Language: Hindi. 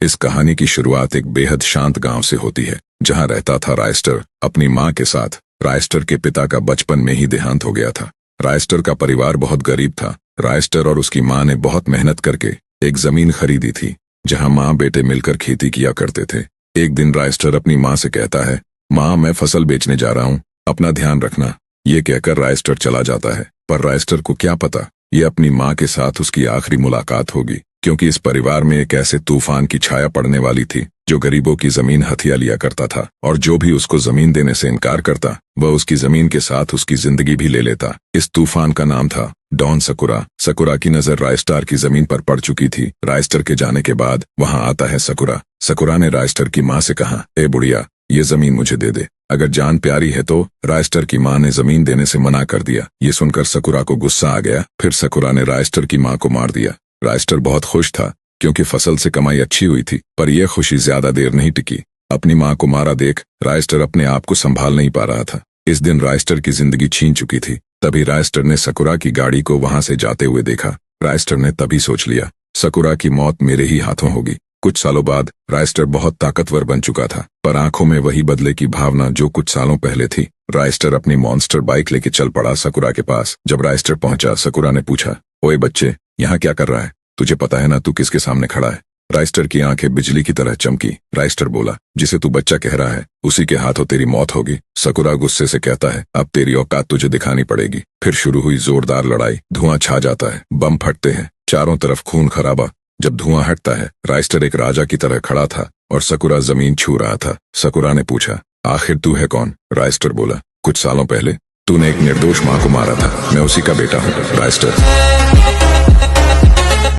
इस कहानी की शुरुआत एक बेहद शांत गांव से होती है, जहां रहता था रायस्टर अपनी मां के साथ। रायस्टर के पिता का बचपन में ही देहांत हो गया था। रायस्टर का परिवार बहुत गरीब था। रायस्टर और उसकी मां ने बहुत मेहनत करके एक जमीन खरीदी थी, जहां मां बेटे मिलकर खेती किया करते थे। एक दिन रायस्टर अपनी मां से कहता है, मां, मैं फसल बेचने जा रहा हूं, अपना ध्यान रखना। ये कहकर रायस्टर चला जाता है, पर रायस्टर को क्या पता ये अपनी मां के साथ उसकी आखिरी मुलाकात होगी, क्योंकि इस परिवार में एक ऐसे तूफान की छाया पड़ने वाली थी जो गरीबों की जमीन हथिया लिया करता था, और जो भी उसको जमीन देने से इनकार करता वह उसकी जमीन के साथ उसकी जिंदगी भी ले लेता। इस तूफान का नाम था डॉन सकुरा। सकुरा की नजर रायस्टर की जमीन पर पड़ चुकी थी। रायस्टर के जाने के बाद वहां आता है सकुरा। सकुरा ने रायस्टर की मां से कहा, ए बुढ़िया, ये जमीन मुझे दे दे, अगर जान प्यारी है तो। रायस्टर की मां ने जमीन देने से मना कर दिया। ये सुनकर सकुरा को गुस्सा आ गया। फिर सकुरा ने रायस्टर की मां को मार दिया। रायस्टर बहुत खुश था, क्योंकि फसल से कमाई अच्छी हुई थी, पर यह खुशी ज्यादा देर नहीं टिकी। अपनी मां को मारा देख रायस्टर अपने आप को संभाल नहीं पा रहा था। इस दिन रायस्टर की जिंदगी छीन चुकी थी। तभी रायस्टर ने सकुरा की गाड़ी को वहां से जाते हुए देखा। रायस्टर ने तभी सोच लिया, सकुरा की मौत मेरे ही हाथों होगी। कुछ सालों बाद रायस्टर बहुत ताकतवर बन चुका था, पर आंखों में वही बदले की भावना जो कुछ सालों पहले थी। रायस्टर अपनी मॉन्स्टर बाइक लेके चल पड़ा सकुरा के पास। जब रायस्टर पहुंचा, सकुरा ने पूछा, ओए बच्चे, यहाँ क्या कर रहा है? तुझे पता है ना तू किसके सामने खड़ा है? रायस्टर की आंखें बिजली की तरह चमकी। रायस्टर बोला, जिसे तू बच्चा कह रहा है उसी के हाथों तेरी मौत होगी। सकुरा गुस्से से कहता है, अब तेरी औकात तुझे दिखानी पड़ेगी। फिर शुरू हुई जोरदार लड़ाई। धुआं छा जाता है, बम फटते हैं, चारों तरफ खून खराबा। जब धुआं हटता है, रायस्टर एक राजा की तरह खड़ा था और सकुरा जमीन छू रहा था। सकुरा ने पूछा, आखिर तू है कौन? रायस्टर बोला, कुछ सालों पहले तूने एक निर्दोष मां को मारा था, मैं उसी का बेटा हूँ। रायस्टर